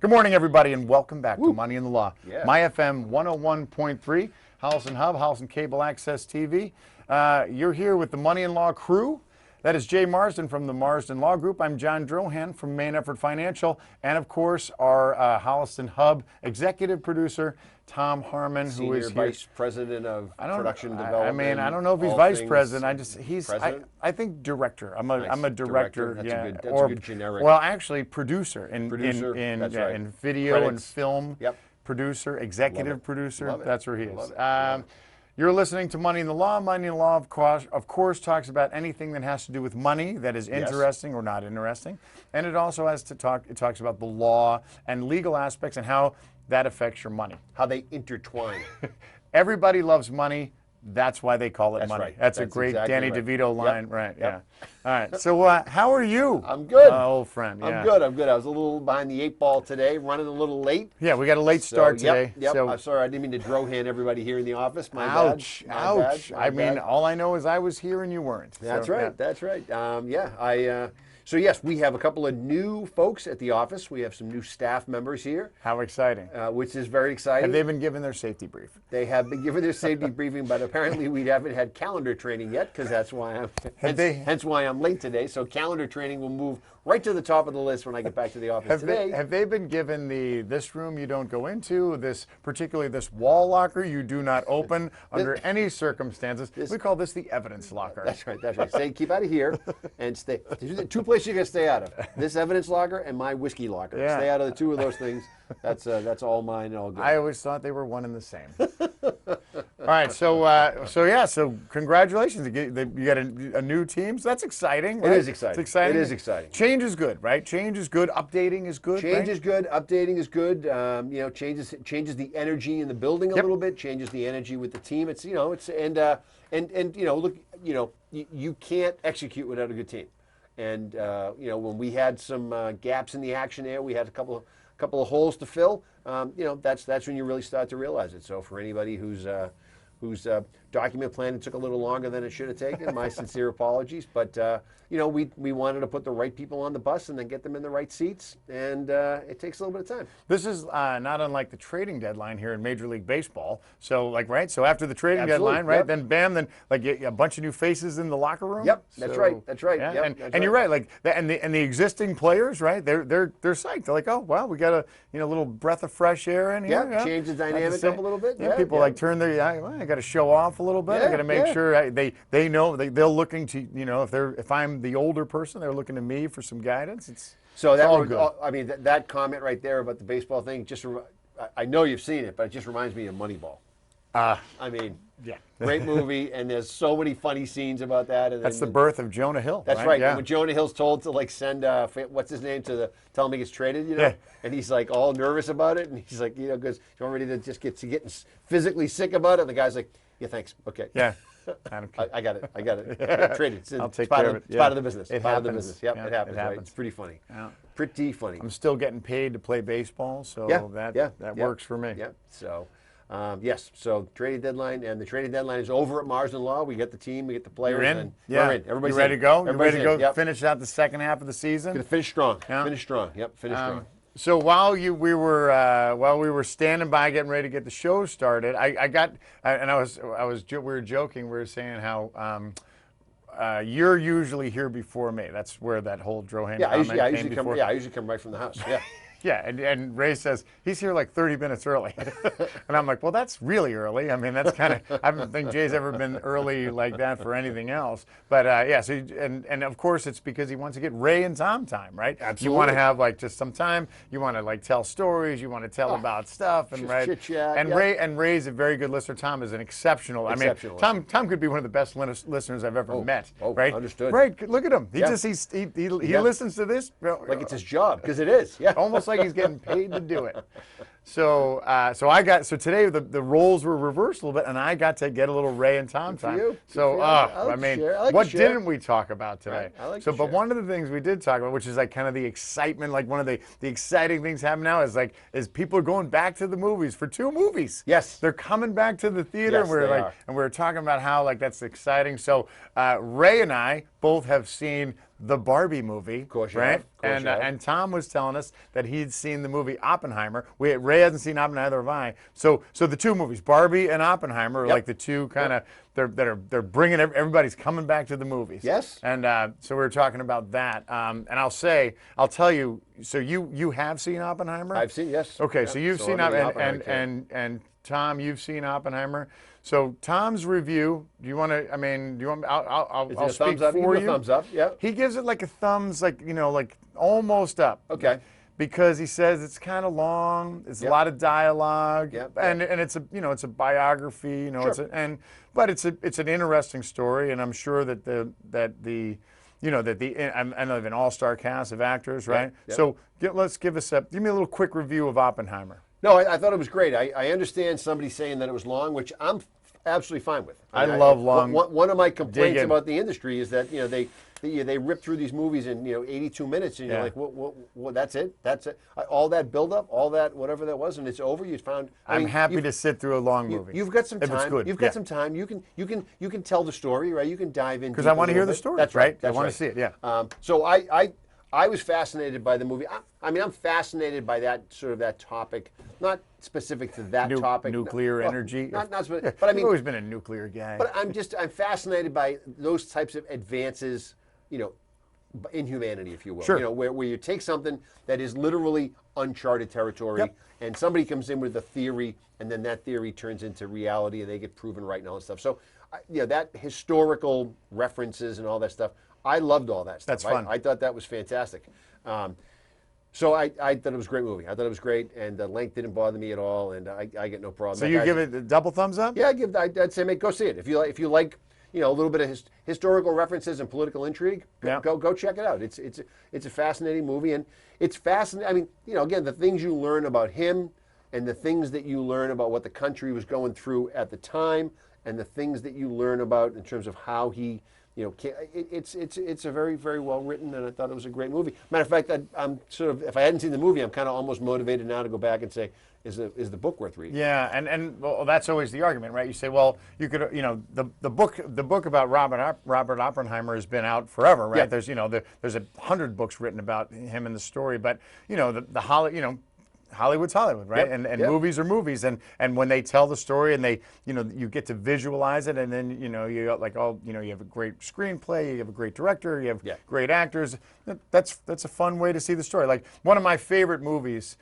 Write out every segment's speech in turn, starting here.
Good morning, everybody, and welcome back to Money in the Law. Yeah. My FM 101.3, Holliston Hub, Holliston Cable Access TV. You're here with the Money in Law crew. That is Jay Marsden from the Marsden Law Group. I'm John Drohan from Main Effort Financial. And, of course, our Holliston Hub executive producer, Tom Harmon, who is Senior here. Vice President of Production Development. I mean, I don't know if he's all vice things president. President? I think director. I'm a Nice. director. That's yeah. a good generic. Well, actually, producer in That's right. in video Credits. and film. Yep. Producer, executive Love it. producer. Love it. That's where he Love is. it. Love it. You're listening to Money in the Law. Money in the Law, of course, talks about anything that has to do with money that is Yes. interesting or not interesting, and it also has to talk. It talks about the law and legal aspects and how that affects your money. How they intertwine. Everybody loves money. That's why they call it That's money. right. That's a That's great exactly Danny right. DeVito line, Yep. right? Yep. Yeah. All right. So, how are you? I'm good. Old friend. Yeah. I'm good. I was a little behind the 8 ball today, running a little late. Yeah, we got a late start today. Yep. So, I'm sorry. I didn't mean to Drohan everybody here in the office. My ouch, bad. ouch. My I mean, bad. all I know is I was here and you weren't. That's So, right. yeah. That's right. So yes, we have a couple of new folks at the office. We have some new staff members here, How exciting. which is very exciting. Have they been given their safety brief? They have been given their safety briefing, but apparently we haven't had calendar training yet, because that's why hence why I'm late today. So calendar training will move right to the top of the list when I get back to the office today. Have they been given this room you don't go into, particularly this wall locker you do not open under any circumstances? We call this the evidence locker. That's right. That's right. Keep out of here and stay. These are the two places you got to stay out of: this evidence locker and my whiskey locker. Yeah. Stay out of the two of those things. That's all mine and all good. I always thought they were one and the same. All right, so congratulations. You got a new team. So that's exciting, right? It is exciting. It's exciting. It is exciting. Change is good, right? Change is good. Updating is good. Change right? is good. Updating is good. Changes the energy in the building a little bit. Changes the energy with the team. You can't execute without a good team. And when we had some gaps in the action there, we had a couple of holes to fill. That's when you really start to realize it. So for anybody whose document planning took a little longer than it should have taken, my sincere apologies. But we wanted to put the right people on the bus and then get them in the right seats, and it takes a little bit of time. This is not unlike the trading deadline here in Major League Baseball. So, so after the trading Absolutely, deadline, right, yep. then bam, a bunch of new faces in the locker room. Yep, that's right. Yeah, Yep, and you're right, and the existing players, right? They're psyched. They're like, oh wow, we got a little breath of fresh air in here. Yeah, change the dynamic up a little bit. Yeah, people turn their. I got to show off a little bit. I got to make sure they know they're looking to if I'm the older person, they're looking to me for some guidance. That comment right there about the baseball thing, I know you've seen it, but it just reminds me of Moneyball. Yeah. Great movie, and there's so many funny scenes about that. And that's the birth of Jonah Hill. That's right. Yeah. And when Jonah Hill's told to send what's his name tell him he gets traded, and he's like all nervous about it, and he's like, because you're ready to just get physically sick about it, and the guy's like, yeah, thanks, okay. Yeah. I got it. Yeah, traded. I'll take care of it. It's part of the business. It part happens. of the business. Yep, Yeah, it happens. it Right? happens. It's pretty funny. Yeah. Pretty funny. I'm still getting paid to play baseball, so that works for me. Yeah. So, yes. So trading deadline, and the trading deadline is over at Marsden Law. We get the team, we get the players, You're in? and Yeah. we're in. Everybody's you ready in. to go? You Everybody's ready to go? Yep. Finish out the second half of the season. Gonna finish strong. Yeah. Finish strong. Yep. Finish strong. So while we were standing by getting ready to get the show started, we were joking. We were saying how you're usually here before me. That's where that whole Drohan comment came before. I usually come right from the house. Yeah. Yeah, and Ray says he's here like 30 minutes early. And I'm like, well, that's really early. I mean, that's kind of, I don't think Jay's ever been early like that for anything else. But so and of course it's because he wants to get Ray and Tom time, right? Absolutely. You want to have just some time. You want to tell stories. You want to tell about stuff, and just chit-chat, And yeah. Ray's a very good listener. Tom is an exceptional. Tom could be one of the best listeners I've ever met. Right? Understood. Right. Look at him. He listens to this Like it's his job, because it is. Yeah. almost like he's getting paid to do it. So today the roles were reversed a little bit, and I got to get a little Ray and Tom for time. you. Good So, for you. I like I to mean, share. I like to what share. didn't we talk about today? Right. I like So, to but share. one of the things we did talk about, which is like kind of the excitement, like one of the exciting things happening now is people are going back to the movies for 2 movies. Yes. They're coming back to the theater, Yes, and they are. we're talking about how like that's exciting. So, Ray and I both have seen the Barbie movie, Of course you right? have. Of course you have. And Tom was telling us that he'd seen the movie Oppenheimer. Ray hasn't seen Oppenheimer, neither have I. So the 2 movies, Barbie and Oppenheimer, are Yep. like the 2 kind of they're bringing everybody's coming back to the movies. Yes. And so we were talking about that. And I'll tell you. So you have seen Oppenheimer? I've seen, yes. Okay, Yeah. so you've seen I'm in the Oppenheimer, camp. and Tom, you've seen Oppenheimer. So Tom's review. Do you want to? I mean, do you want? I'll Is it I'll a speak thumbs up? You for give a you. thumbs up, yeah. He gives it like a thumbs, like like almost up. Okay. Because he says it's kind of long. It's Yep. a lot of dialogue. Yep, And it's a it's a biography. Sure. But it's an interesting story, and I'm sure that I know they have an all-star cast of actors, right? yep. So give me a little quick review of Oppenheimer. No, I thought it was great. I understand somebody saying that it was long, which I'm absolutely fine with. I love long- One of my complaints in. about the industry is that they rip through these movies in 82 minutes, and you're Yeah. like, what? That's it? That's it? All that buildup, all that whatever that was, and it's over. You found. I'm happy to sit through a long movie. You've got some if time. it's good. You've got yeah. some time. You can tell the story, right? You can dive in Because I want to deep a hear little the bit. story. That's right. I That's want right. to see it. Yeah. So I was fascinated by the movie. I'm fascinated by that sort of that topic, not specific to that topic. Nuclear energy. Not specific, Yeah, but I you've mean, always been a nuclear guy. but I'm fascinated by those types of advances, in humanity, if you will. Sure. Where you take something that is literally uncharted territory, Yep. and somebody comes in with a theory, and then that theory turns into reality, and they get proven right and all that stuff. So, that historical references and all that stuff, I loved all that stuff. That's fun. I thought that was fantastic. So I thought it was a great movie. I thought it was great, and the length didn't bother me at all, and I get no problem. So you give it a double thumbs up? Yeah, I'd say go see it. If you like a little bit of historical references and political intrigue, Yeah. go check it out. It's a fascinating movie, and it's fascinating. I mean, again, the things you learn about him, and the things that you learn about what the country was going through at the time, and the things that you learn about in terms of how he. It's a very, very well written, and I thought it was a great movie. Matter of fact, I'm sort of, if I hadn't seen the movie, I'm kind of almost motivated now to go back and say, is the book worth reading? Yeah, and well, that's always the argument, right? You say, well, you could, the book about Robert Oppenheimer has been out forever, right? Yeah. There's, there's 100 books written about him and the story, but Hollywood's Hollywood, right? Yep, And yep. movies are movies, and when they tell the story and they, you get to visualize it, and then you got you have a great screenplay, you have a great director, you have Yeah. great actors. That's a fun way to see the story. Like one of my favorite movies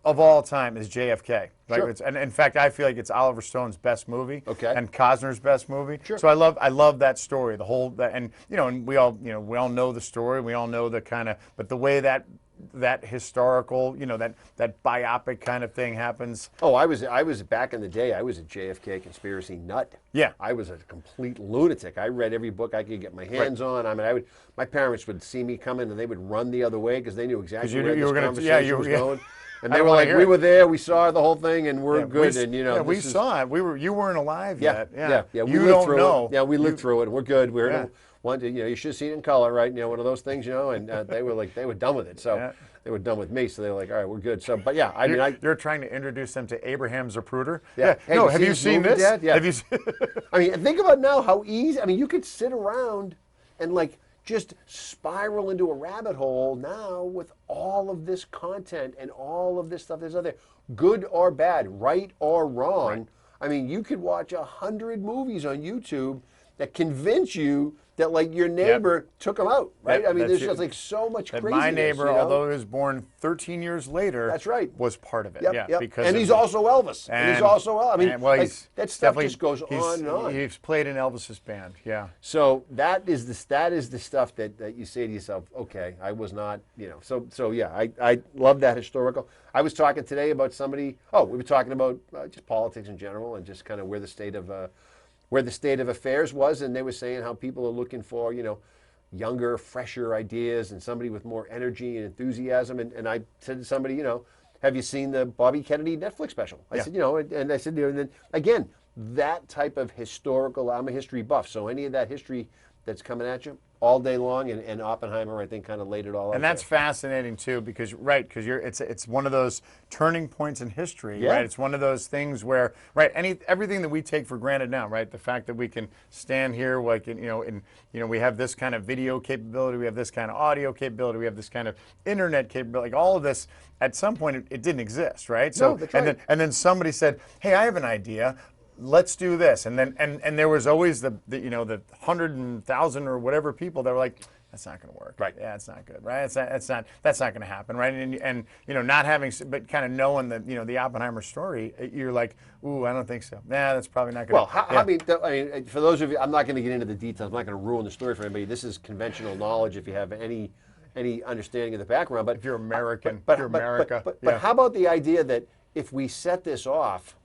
of all time is JFK. Right? Sure. And in fact, I feel like it's Oliver Stone's best movie. Okay. And Costner's best movie. Sure. So I love that story. The whole and we all know the story. We all know the kind of, but the way that historical, that biopic kind of thing happens. Oh, I was back in the day. I was a JFK conspiracy nut. Yeah. I was a complete lunatic. I read every book I could get my hands on. I mean, my parents would see me coming and they would run the other way because they knew exactly you where knew this you were gonna- conversation yeah, was you- yeah. going. And I they don't were wanna like, hear we it. were there, we saw the whole thing, and we're good. We, And we this is- saw it. You weren't alive Yeah, yet. yeah. We You lived don't through know. it. Yeah, we lived through it. We're good. We're Yeah. you should have seen it in color, right? One of those things, and they were done with it. So Yeah. they were done with me. So they were like, all right, we're good. So, but yeah, I mean, You're trying to introduce them to Abraham Zapruder. Yeah. Hey, no, you have seen you this seen movie, this? Dad? Yeah. Have you seen? I mean, think about now how easy. I mean, you could sit around and just spiral into a rabbit hole now with all of this content and all of this stuff that's out there, good or bad, right or wrong. Right. I mean, you could watch 100 movies on YouTube that convince you that your neighbor took them out, right? Yep, I mean, that's there's it. just so much That craziness. my neighbor, you know? although he was born 13 years later, That's right. was part of it. Yep, yeah, yep. because and of he's the- also Elvis. And he's also I mean, and, well, he's that stuff definitely- just goes he's- on and on. He's played in Elvis's band. Yeah. So that is the stuff that you say to yourself, okay, I was not, So yeah, I love that historical. I was talking today about somebody. Oh, we were talking about just politics in general and just kind of where the state of affairs was, and they were saying how people are looking for younger, fresher ideas and somebody with more energy and enthusiasm. And I said to somebody, have you seen the Bobby Kennedy Netflix special? I Yeah. said, and I said, and then again, that type of historical, I'm a history buff, so any of that history that's coming at you all day long, and Oppenheimer, I think, kind of laid it all out And that's there. fascinating too, because it's one of those turning points in history, Yeah. right? It's one of those things where, right, everything that we take for granted now, right? The fact that we can stand here, like, we have this kind of video capability, we have this kind of audio capability, we have this kind of internet capability, like all of this. At some point, it didn't exist, right? So, No, that's right. and then somebody said, "Hey, I have an idea. Let's do this." And then and there was always the 100,000 or whatever people that were like, "That's not going to work." Right. Yeah, it's not good. Right. That's not going to happen. Right. And not having, but kind of knowing that the Oppenheimer story, you're like, "Ooh, I don't think so. Nah, that's probably not going to." Well, I mean, for those of you, I'm not going to get into the details. I'm not going to ruin the story for anybody. This is conventional knowledge if you have any understanding of the background. But if you're American, but, if you're America. but how about the idea that if we set this off,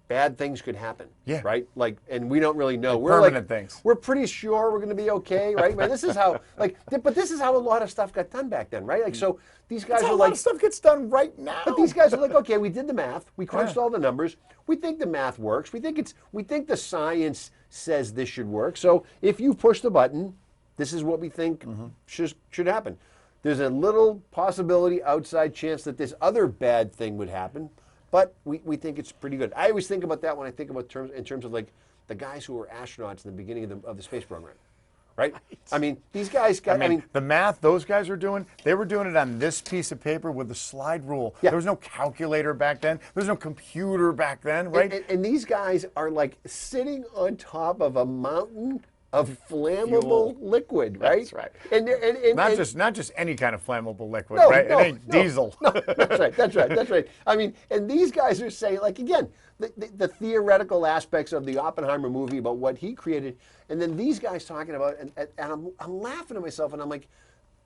bad things could happen. Yeah. Right. Like, and we don't really know. Like permanent things. We're pretty sure we're going to be okay, right? Man, this is how but this is how a lot of stuff got done back then, right? Like, so these guys That's how are a lot like, of stuff gets done right now. but these guys are like, okay, we did the math, we crunched Yeah. all the numbers, we think the math works, we think the science says this should work. So if you push the button, this is what we think should happen. There's a little possibility, outside chance that this other bad thing would happen, but we think it's pretty good. I always think about that when I think about in terms of like the guys who were astronauts in the beginning of the space program, right? I mean, these guys got. The math those guys were doing, they were doing it on this piece of paper with a slide rule. Yeah. There was no calculator back then. There was no computer back then, right? And these guys are like sitting on top of a mountain of flammable Fuel. liquid, right? That's right. And not just any kind of flammable liquid, no, right? no, It ain't no, diesel. No, that's right. I mean, and these guys are saying, like, again, the theoretical aspects of the Oppenheimer movie about what he created, and then these guys talking about, and I'm laughing at myself, and I'm like,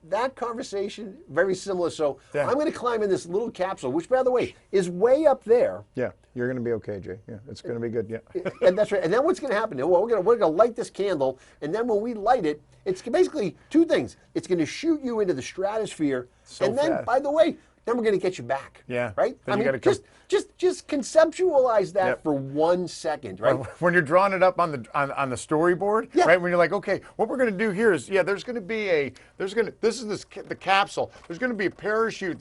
that conversation, very similar. So Yeah. I'm going to climb in this little capsule, which, by the way, is way up there. Yeah, you're going to be okay, Jay. Yeah, it's going to be good. Yeah. And that's right. And then what's going to happen? Well, we're going to light this candle, and then when we light it, it's basically two things. It's going to shoot you into the stratosphere, So and then, fast. by the way, then we're going to get you back. Yeah. Right. Then I you mean, gotta just conceptualize that Yep. for 1 second, right? When you're drawing it up on the storyboard, Yeah. right? When you're like, okay, what we're going to do here is, there's going to be the capsule. There's going to be a parachute.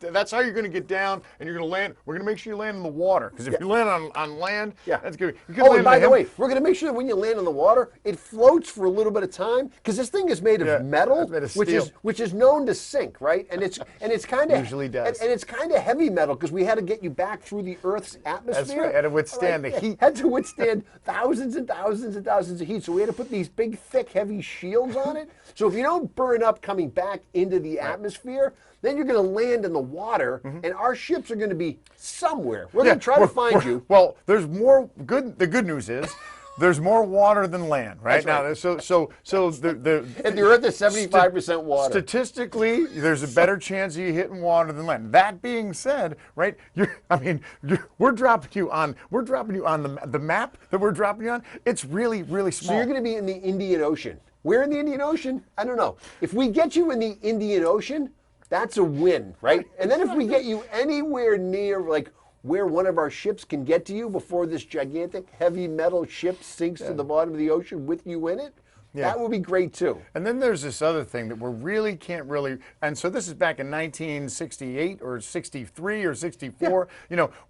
That's how you're going to get down, and you're going to land. We're going to make sure you land in the water, because if you land on land, Yeah. that's good. You could Oh, land and by in the way, we're going to make sure that when you land in the water, it floats for a little bit of time, because this thing is made of Yeah, metal, it's made of which steel. is known to sink, right? And it's kind of Usually does. and it's kind of heavy metal, because we had to get you back through the Earth's atmosphere. That's right, had to withstand the heat. Had to withstand thousands and thousands and thousands of heat. So we had to put these big, thick, heavy shields on it. So if you don't burn up coming back into the atmosphere, then you're going to land in the water, and our ships are going to be somewhere. We're going to try to find you. Well, there's more good. The good news is, there's more water than land, right? That's right. Now, so the And the Earth is 75% water. Statistically, there's a better chance of you hitting water than land. That being said, right? We're dropping you on the map that we're dropping you on. It's really, really small. So you're going to be in the Indian Ocean. Where in the Indian Ocean? I don't know. If we get you in the Indian Ocean, that's a win, right? And then if we get you anywhere near, like, where one of our ships can get to you before this gigantic heavy metal ship sinks to the bottom of the ocean with you in it, that would be great too. And then there's this other thing that we really can't really, and so this is back in 1968 or 63 or 64,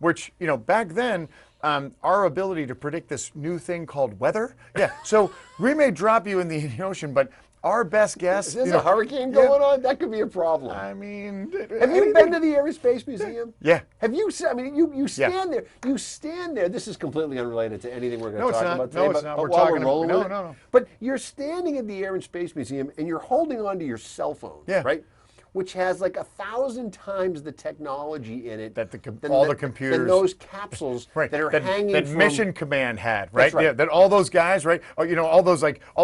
which, back then, our ability to predict this new thing called weather. Yeah. So we may drop you in the Indian Ocean, but our best guess. Is there a hurricane going on? That could be a problem. I mean, Have you been to the Air and Space Museum? Yeah. Have you? I mean, you stand there. You stand there. This is completely unrelated to anything we're going to talk about today. No, it's but not. but We're while talking. rolling with it, No. But you're standing at the Air and Space Museum, and you're holding onto your cell phone. Yeah. Right. Which has like 1,000 times the technology in it That than the computers, than those capsules that are hanging that from Mission Command had, right? That's right. Yeah, that all those guys, right? All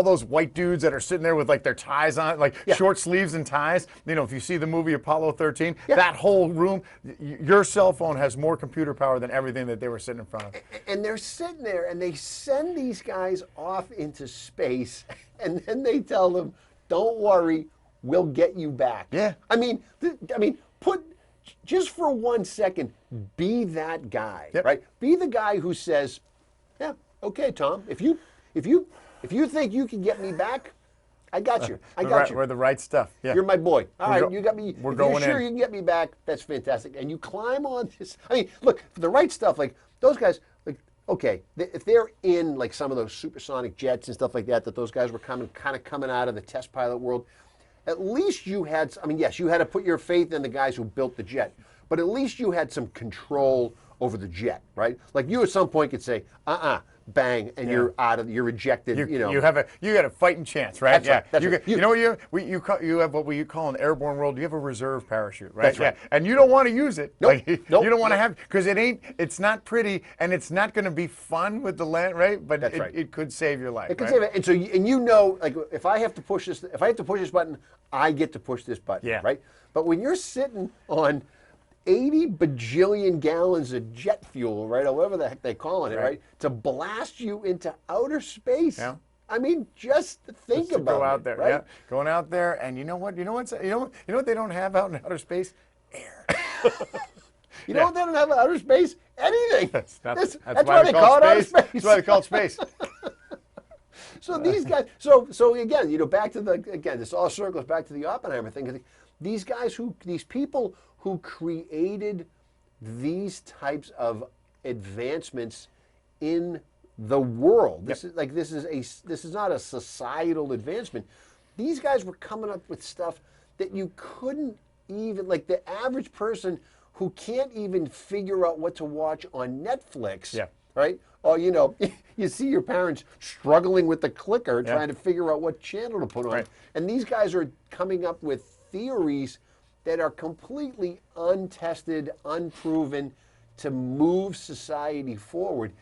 those white dudes that are sitting there with like their ties on, like short sleeves and ties. If you see the movie Apollo 13, that whole room, your cell phone has more computer power than everything that they were sitting in front of. And they're sitting there, and they send these guys off into space, and then they tell them, "Don't worry, we'll get you back." Yeah. I mean, just for 1 second, be that guy, Yep. right? Be the guy who says, "Yeah, okay, Tom. If you think you can get me back, I got you. I got you. We're the right stuff. Yeah. You're my boy. All right, go- you got me. we're If going you're sure in. you can get me back, that's fantastic." And you climb on this. I mean, look, for the right stuff, like those guys, like, okay, if they're in like some of those supersonic jets and stuff like that, that those guys were kind of coming out of the test pilot world, at least you had, I mean, yes, you had to put your faith in the guys who built the jet, but at least you had some control over the jet, right? Like you at some point could say, bang, and you're out of, you're ejected, you know. You got a fighting chance, right? That's yeah. right, that's you, right. You know what you have what we call in airborne world. You have a reserve parachute, right? That's right. Yeah. And you don't want to use it. Nope, nope. You don't want to have because it's not pretty and it's not going to be fun with the land, right? But That's right. it could save your life. It could right? save it. And so, you know, like if I have to push this button, I get to push this button, Yeah. right? But when you're sitting on 80 bajillion gallons of jet fuel, right, or whatever the heck they call it, right, to blast you into outer space. Yeah. I mean, just think To about go out it, there, right? yeah, going out there, and you know what they don't have out in outer space? Air. You know what they don't have in outer space? Anything. That's why they call it outer space. That's why they call it space. So these guys, so again, you know, back to this all circles back to the Oppenheimer thing. These guys these people who created these types of advancements in the world. This is not a societal advancement. These guys were coming up with stuff that you couldn't even, like the average person who can't even figure out what to watch on Netflix. Yeah. Right? Or, you know, you see your parents struggling with the clicker trying to figure out what channel to put on. Right. And these guys are coming up with theories that are completely untested, unproven to move society forward.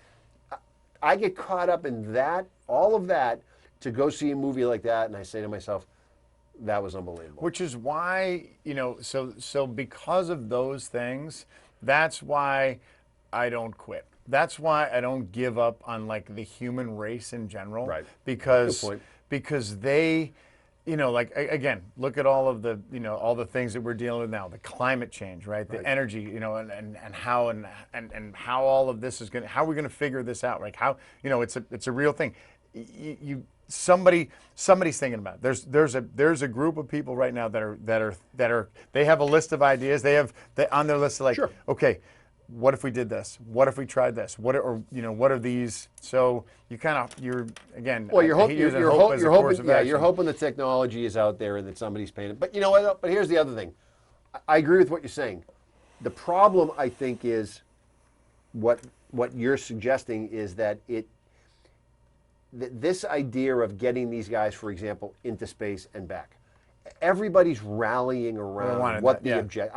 I get caught up in that, all of that, to go see a movie like that, and I say to myself, that was unbelievable. Which is why, you know, so because of those things, that's why I don't quit. That's why I don't give up on like the human race in general. Right. Because Good point. because they, you know, like again, look at all of the, you know, all the things that we're dealing with now, the climate change, right? The energy, you know, and how all of this is going to, how are we going to figure this out? Like how, you know, it's a real thing. Somebody's thinking about it. There's a group of people right now that are they have a list of ideas. They on their list of like, Sure. okay, what if we did this? What if we tried this? What are these? So you're again. Well, you're hoping you're you're hoping the technology is out there and that somebody's paying it. But you know what? But here's the other thing. I agree with what you're saying. The problem, I think, is what you're suggesting is that this idea of getting these guys, for example, into space and back. Everybody's rallying around what the object.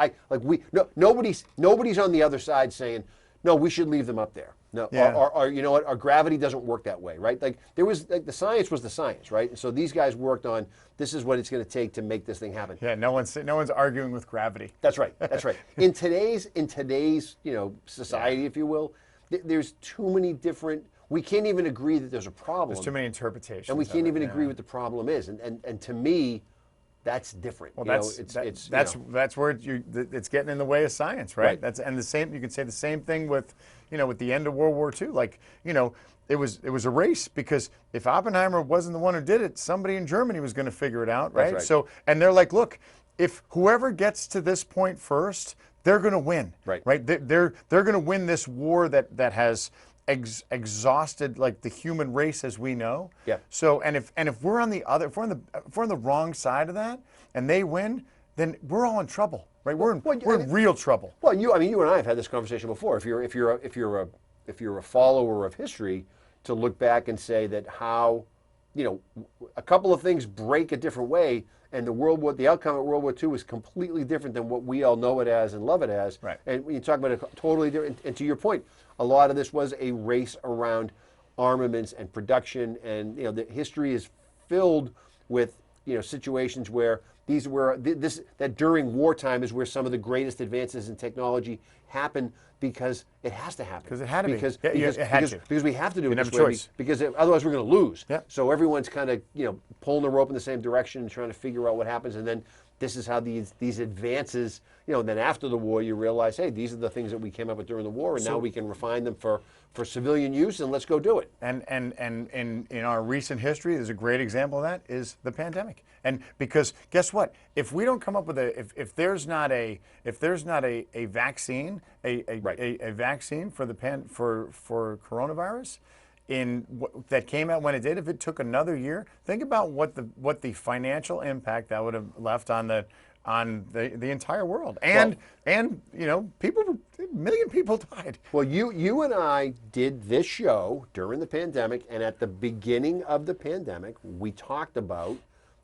Nobody's on the other side saying, no, we should leave them up there. No, or you know what? Our gravity doesn't work that way, right? Like there was, like the science was the science, right? And so these guys worked on this is what it's going to take to make this thing happen. Yeah, no one's arguing with gravity. That's right. That's right. In today's you know society, if you will, there's too many different. We can't even agree that there's a problem. There's too many interpretations. And we can't even agree what the problem is. And to me, that's different. Well, that's where it's getting in the way of science, right? And the same. You can say the same thing with, you know, with the end of World War II. Like, you know, it was a race because if Oppenheimer wasn't the one who did it, somebody in Germany was going to figure it out, right? That's right. So, and they're like, look, if whoever gets to this point first, they're going to win, right? They're going to win this war that has exhausted like the human race as we know. Yeah. So if we're on if we're on the wrong side of that and they win, then we're all in trouble, right? We're in real trouble. Well, you and I have had this conversation before. If you're a follower of history, to look back and say that how, you know, a couple of things break a different way, and the outcome of World War II is completely different than what we all know it as and love it as. Right. And when you talk about a totally different, and to your point, a lot of this was a race around armaments and production, and you know, the history is filled with, you know, situations where that during wartime is where some of the greatest advances in technology happen because it has to happen. Because it had to be. Because we have to do it didn't this have a way. choice. Because otherwise we're going to lose. Yeah. So everyone's kind of, you know, pulling the rope in the same direction and trying to figure out what happens. And then this is how these advances, you know, then after the war you realize, hey, these are the things that we came up with during the war, and now we can refine them for civilian use, and let's go do it. And in our recent history, there's a great example of that is the pandemic. And because guess what? If we don't come up with if there's not a vaccine, a vaccine for for coronavirus, that came out when it did, if it took another year, think about what the financial impact that would have left on the entire world. And you know, a million people died. Well, you and I did this show during the pandemic, and at the beginning of the pandemic, we talked about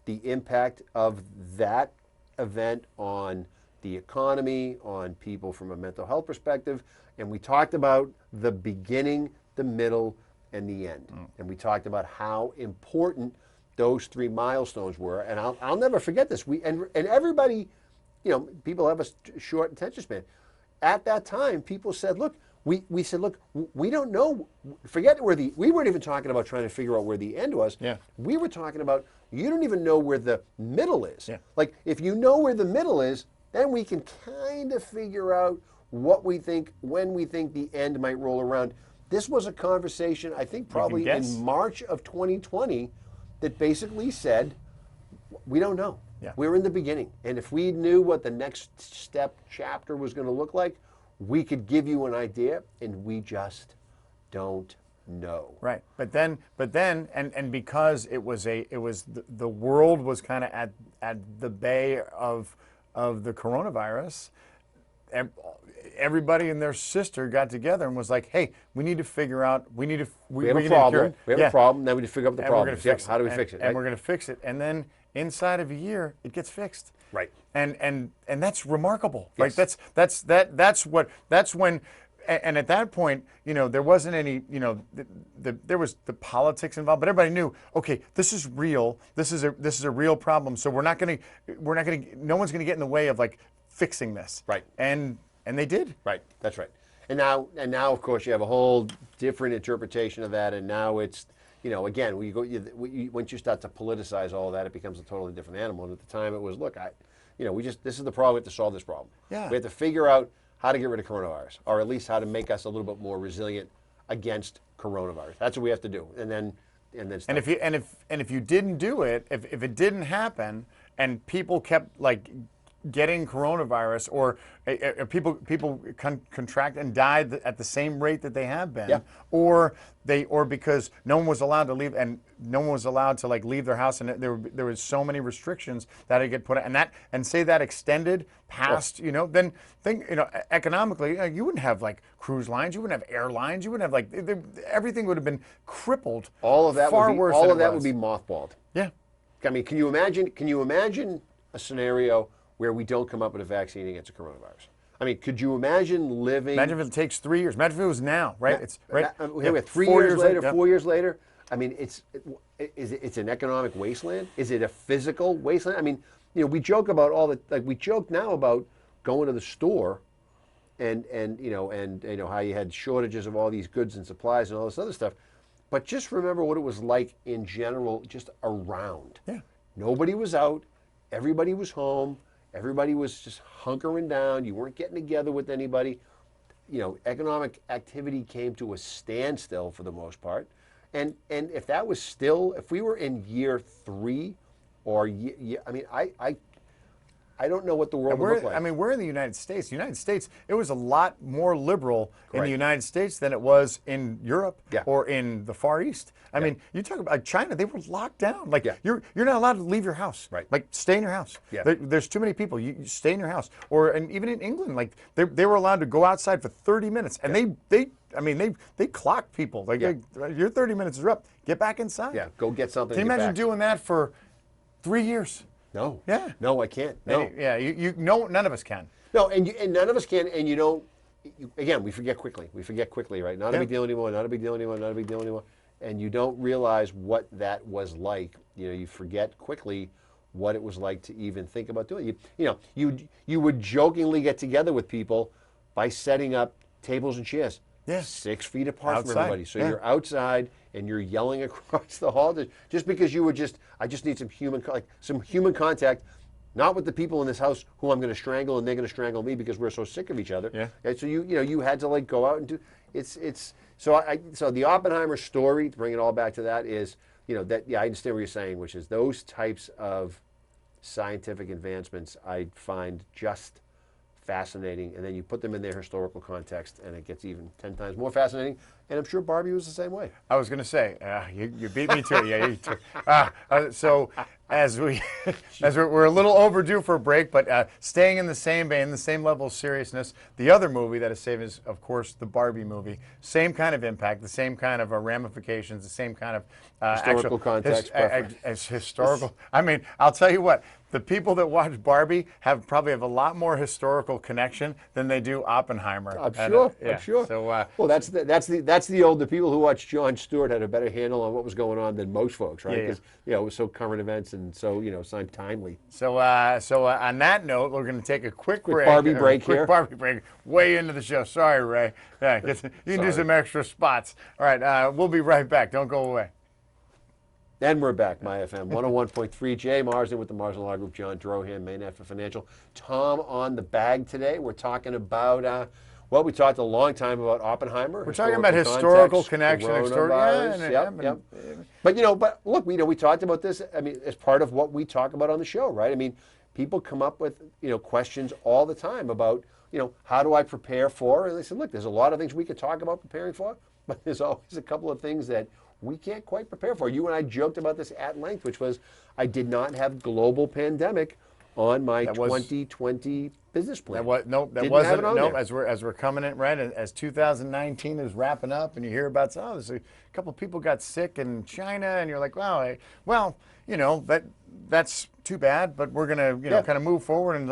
the impact of that event on the economy, on people from a mental health perspective, and we talked about the beginning, the middle, and the end. And we talked about how important those 3 milestones were. And I'll never forget this. And everybody, you know, people have a short attention span. At that time, people said, look, we said, look, we don't know. Forget we weren't even talking about trying to figure out where the end was. Yeah. We were talking about, you don't even know where the middle is. Yeah. Like, if you know where the middle is, then we can kind of figure out what we think, when we think the end might roll around. This was a conversation, I think probably in March of 2020, that basically said, we don't know. Yeah. We're in the beginning. And if we knew what the next chapter was going to look like, we could give you an idea, and we just don't know. Right. But then, and because the world was kind of at the bay of the coronavirus, everybody and their sister got together and was like, "Hey, we need to figure out. We have a problem. We have a problem. Now we need to figure out the problem. We're going to fix it. How do we fix it? And we're going to fix it. And then inside of a year, it gets fixed. Right. And that's remarkable. Yes. Right. That's when. And at that point, you know, there wasn't any, you know, there was the politics involved, but everybody knew, okay, this is real. This is a real problem. So no one's going to get in the way of like fixing this. Right. And they did. Right. That's right. And now, of course, you have a whole different interpretation of that. And now it's, you know, again, once you start to politicize all of that, it becomes a totally different animal. And at the time, it was, look, this is the problem. We have to solve this problem. Yeah. We have to figure out how to get rid of coronavirus, or at least how to make us a little bit more resilient against coronavirus. That's what we have to do. And then if you didn't do it, if it didn't happen, and people kept like getting coronavirus, or people contract and died at the same rate that they have been, yeah. or because no one was allowed to leave, and no one was allowed to like leave their house, and there was so many restrictions that it get put on, and say that extended past, you know, then think, you know, economically, you wouldn't have like cruise lines, you wouldn't have airlines, you wouldn't have like everything would have been crippled. All of that worse. All of that would be mothballed. Yeah. I mean, can you imagine a scenario where we don't come up with a vaccine against the coronavirus? I mean, could you imagine living? Imagine if it takes 3 years. Imagine if it was now, right? It's right. Here, 3 years later, 4 years later. I mean, it's an economic wasteland. Is it a physical wasteland? I mean, you know, we joke about we joke now about going to the store, and how you had shortages of all these goods and supplies and all this other stuff. But just remember what it was like in general, just around. Yeah. Nobody was out. Everybody was home. Everybody was just hunkering down. You weren't getting together with anybody. You know, economic activity came to a standstill for the most part. And if that was still, if we were in year 3 or I mean, I don't know what the world would look like. I mean, we're in the United States. The United States, it was a lot more liberal in Right. the United States than it was in Europe Yeah. or in the Far East. I mean, you talk about China, they were locked down. Like, Yeah. you're not allowed to leave your house. Right. Like, stay in your house. Yeah. There's too many people. You stay in your house. And even in England, like, they were allowed to go outside for 30 minutes. And they clocked people. Like, Yeah. your 30 minutes are up. Get back inside. Yeah, go get something. Can you and get imagine back. doing that for 3 years? No. Yeah. No, I can't. No. Yeah, none of us can. No, and none of us can, and you don't. Again, we forget quickly. We forget quickly, right? Not a Yeah. big deal anymore. Not a big deal anymore. Not a big deal anymore. And you don't realize what that was like. You know, you forget quickly what it was like to even think about doing it. You would jokingly get together with people by setting up tables and chairs. Yeah. 6 feet apart from Outside, everybody. So yeah. you're outside and you're yelling across the hall just because I just need some human contact. not with the people in this house who I'm going to strangle and they're going to strangle me because we're so sick of each other. Yeah. And so you had to like go out and do so the Oppenheimer story, to bring it all back to that, is that I understand what you're saying, which is those types of scientific advancements I find just fascinating, and then you put them in their historical context and it gets even 10 times more fascinating. And I'm sure Barbie was the same way. I was going to say, you beat me to it. Yeah, you too. So as we're a little overdue for a break, but staying in the same vein, the same level of seriousness, the other movie that is saving is, of course, the Barbie movie. Same kind of impact, the same kind of ramifications, the same kind of Historical context, as historical. I mean, I'll tell you what. The people that watch Barbie probably have a lot more historical connection than they do Oppenheimer. I'm sure. Yeah. I'm sure. So, well, that's the people who watched Jon Stewart had a better handle on what was going on than most folks, right? Yeah, yeah. Because it was so current events and so so timely. So, on that note, we're going to take a quick break. Barbie break here. Barbie break. Way into the show. Sorry, Ray. Yeah, you can do some extra spots. All right, we'll be right back. Don't go away. And we're back, My FM 101.3. Jay Marsden with the Marsden Law Group, John Drohan, Maine Effort Financial. Tom on the bag today. We're talking about, we talked a long time about Oppenheimer. We're talking about historical connection. Yep. But look, we talked about this, I mean, as part of what we talk about on the show, right? I mean, people come up with, questions all the time about, how do I prepare for? And they said, look, there's a lot of things we could talk about preparing for, but there's always a couple of things that we can't quite prepare for. You and I joked about this at length, which was I did not have global pandemic on my 2020 business plan. That wasn't. There. As we're coming in, right, as 2019 is wrapping up, and you hear about, there's a couple of people got sick in China, and you're like, wow, that's too bad, but we're gonna kind of move forward, and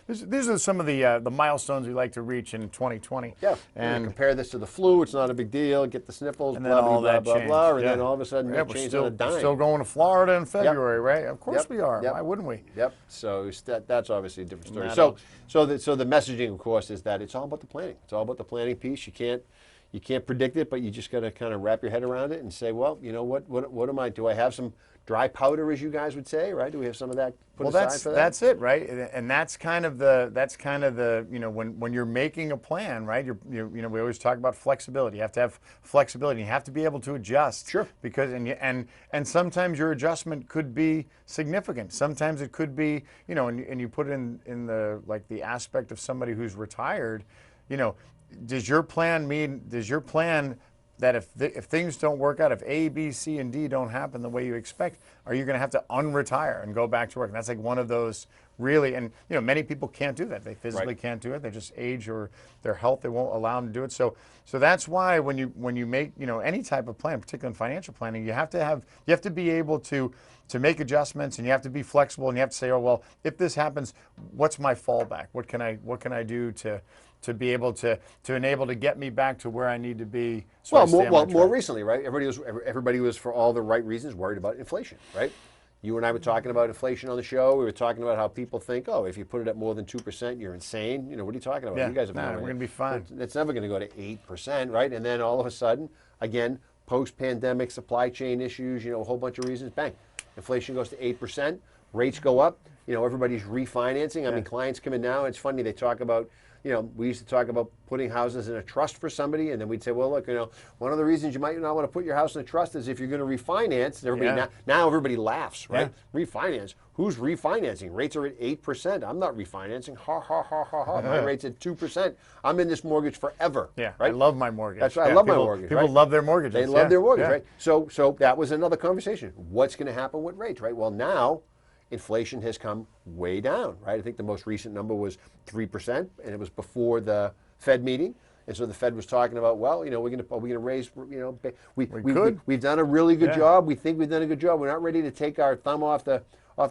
these are some of the milestones we like to reach in 2020. Yeah, and compare this to the flu. It's not a big deal. Get the sniffles, and blah then all blah that blah changed. blah, and Yeah. then all of a sudden it changed on a dime. Still going to Florida in February, right? Of course we are. Yep. Why wouldn't we? Yep. So that's obviously a different story. That'll- So the messaging, of course, is that it's all about the planning. It's all about the planning piece. You can't predict it, but you just got to kind of wrap your head around it and say, well, what am I? Do I have some dry powder, as you guys would say, right? Do we have some of that put aside for that? That's it, right? And that's kind of the when you're making a plan, right? We always talk about flexibility. You have to have flexibility. You have to be able to adjust. Sure. Because and sometimes your adjustment could be significant. Sometimes it could be, and you put it in the aspect of somebody who's retired, does your plan that if things don't work out, if A, B, C, and D don't happen the way you expect, are you going to have to unretire and go back to work? And that's like one of those really, and many people can't do that. They physically can't do it. They just age or their health, they won't allow them to do it. So that's why when you make any type of plan, particularly in financial planning, you have to be able to make adjustments, and you have to be flexible, and you have to say, oh well, if this happens, what's my fallback? What can I do to be able to enable to get me back to where I need to be? So more recently, right? Everybody was for all the right reasons worried about inflation, right? You and I were talking about inflation on the show. We were talking about how people think, oh, if you put it at more than 2%, you're insane. What are you talking about? Yeah, you guys have we're going to be fine. It's never going to go to 8%, right? And then all of a sudden, again, post-pandemic supply chain issues, a whole bunch of reasons, bang, inflation goes to 8%, rates go up, everybody's refinancing. I mean, clients come in now, and it's funny, they talk about, we used to talk about putting houses in a trust for somebody, and then we'd say, well, look, one of the reasons you might not want to put your house in a trust is if you're going to refinance. And now everybody laughs, right? Yeah. Refinance. Who's refinancing? Rates are at 8%. I'm not refinancing. Ha, ha, ha, ha, ha. My rate's at 2%. I'm in this mortgage forever. Yeah, right? I love my mortgage. That's right. I love my mortgage. People love their mortgages. They love their mortgage, right? So that was another conversation. What's going to happen with rates, right? Well, now inflation has come way down, right? I think the most recent number was 3%, and it was before the Fed meeting. And so the Fed was talking about, well, we're going to raise, we've done a really good job. We think we've done a good job. We're not ready to take our thumb off the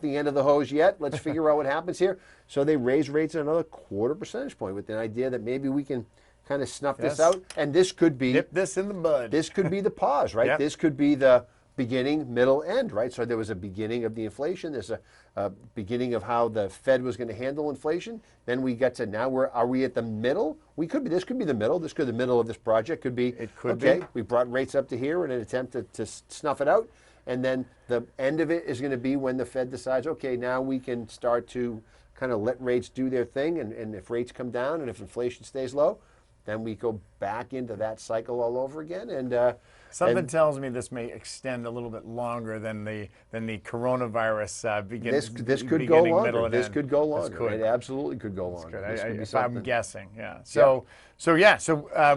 end of the hose yet. Let's figure out what happens here. So they raised rates at another 0.25 percentage point with the idea that maybe we can kind of snuff this out. And this could be nip this in the bud. This could be the pause, right? Yep. This could be the beginning, middle, end, right? So there was a beginning of the inflation. There's a beginning of how the Fed was going to handle inflation. Then we got to now are we at the middle? This could be the middle. The middle of this project could be. It could be. We brought rates up to here in an attempt to snuff it out. And then the end of it is going to be when the Fed decides, okay, now we can start to kind of let rates do their thing. And if rates come down and if inflation stays low, then we go back into that cycle all over again. And something tells me this may extend a little bit longer than the coronavirus this could go longer. This could go longer. It absolutely could go longer. If I'm guessing, yeah. So